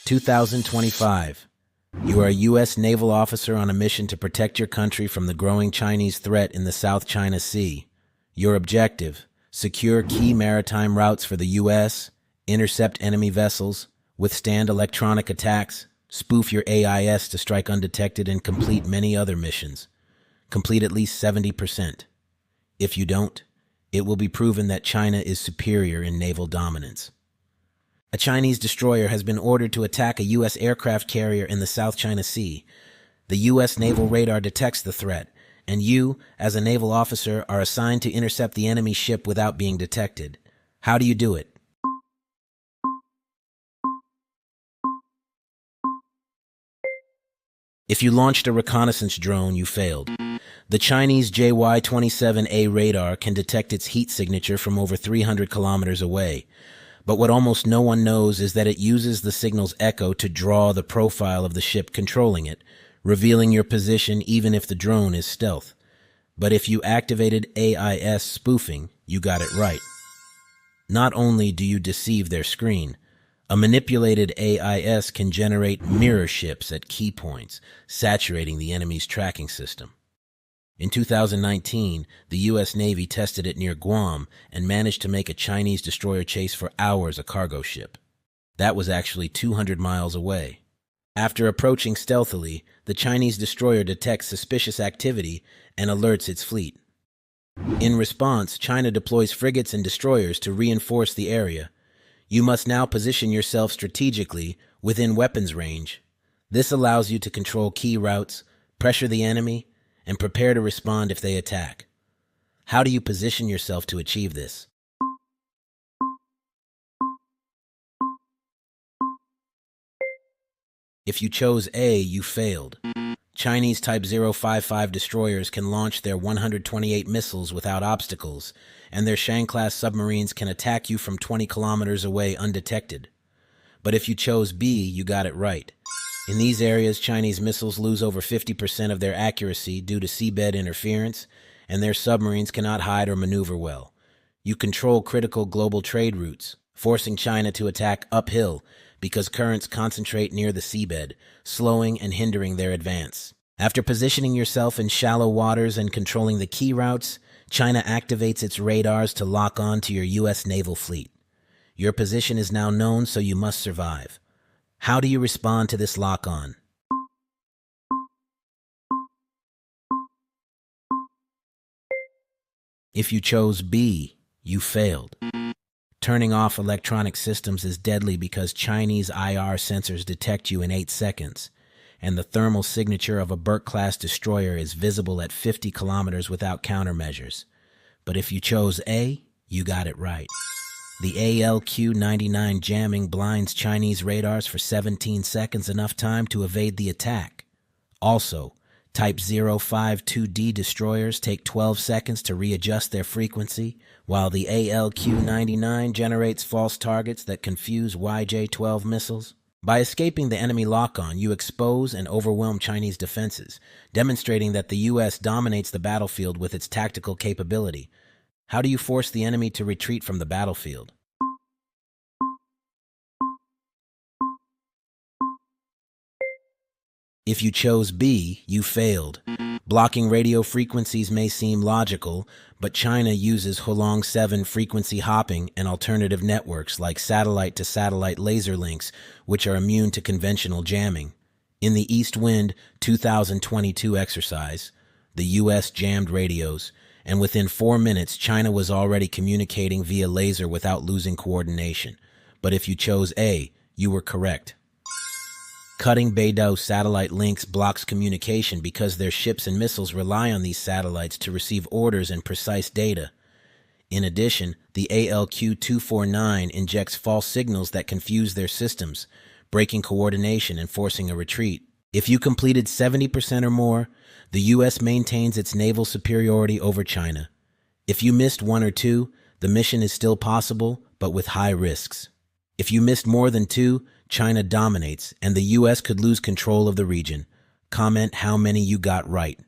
2025. You are a U.S. naval officer on a mission to protect your country from the growing Chinese threat in the South China Sea. Your objective: secure key maritime routes for the U.S., intercept enemy vessels, withstand electronic attacks, spoof your AIS to strike undetected, and complete many other missions. Complete at least 70%. If you don't, it will be proven that China is superior in naval dominance. A Chinese destroyer has been ordered to attack a U.S. aircraft carrier in the South China Sea. The U.S. naval radar detects the threat, and you, as a naval officer, are assigned to intercept the enemy ship without being detected. How do you do it? If you launched a reconnaissance drone, you failed. The Chinese JY-27A radar can detect its heat signature from over 300 kilometers away. But what almost no one knows is that it uses the signal's echo to draw the profile of the ship controlling it, revealing your position even if the drone is stealth. But if you activated AIS spoofing, you got it right. Not only do you deceive their screen, a manipulated AIS can generate mirror ships at key points, saturating the enemy's tracking system. In 2019, the U.S. Navy tested it near Guam and managed to make a Chinese destroyer chase for hours a cargo ship. That was actually 200 miles away. After approaching stealthily, the Chinese destroyer detects suspicious activity and alerts its fleet. In response, China deploys frigates and destroyers to reinforce the area. You must now position yourself strategically within weapons range. This allows you to control key routes, pressure the enemy, and prepare to respond if they attack. How do you position yourself to achieve this? If you chose A, you failed. Chinese Type 055 destroyers can launch their 128 missiles without obstacles, and their Shang-class submarines can attack you from 20 kilometers away undetected. But if you chose B, you got it right. In these areas, Chinese missiles lose over 50% of their accuracy due to seabed interference, and their submarines cannot hide or maneuver well. You control critical global trade routes, forcing China to attack uphill because currents concentrate near the seabed, slowing and hindering their advance. After positioning yourself in shallow waters and controlling the key routes, China activates its radars to lock on to your U.S. naval fleet. Your position is now known, so you must survive. How do you respond to this lock-on? If you chose B, you failed. Turning off electronic systems is deadly because Chinese IR sensors detect you in 8 seconds, and the thermal signature of a Burke-class destroyer is visible at 50 kilometers without countermeasures. But if you chose A, you got it right. The ALQ-99 jamming blinds Chinese radars for 17 seconds, enough time to evade the attack. Also, Type 052D destroyers take 12 seconds to readjust their frequency, while the ALQ-99 generates false targets that confuse YJ-12 missiles. By escaping the enemy lock-on, you expose and overwhelm Chinese defenses, demonstrating that the U.S. dominates the battlefield with its tactical capability. How do you force the enemy to retreat from the battlefield? If you chose B, you failed. Blocking radio frequencies may seem logical, but China uses Hulong 7 frequency hopping and alternative networks like satellite-to-satellite laser links, which are immune to conventional jamming. In the East Wind 2022 exercise, the U.S. jammed radios, and within 4 minutes, China was already communicating via laser without losing coordination. But if you chose A, you were correct. Cutting Beidou satellite links blocks communication because their ships and missiles rely on these satellites to receive orders and precise data. In addition, the ALQ-249 injects false signals that confuse their systems, breaking coordination and forcing a retreat. If you completed 70% or more, the U.S. maintains its naval superiority over China. If you missed 1 or 2, the mission is still possible, but with high risks. If you missed more than 2, China dominates, and the U.S. could lose control of the region. Comment how many you got right.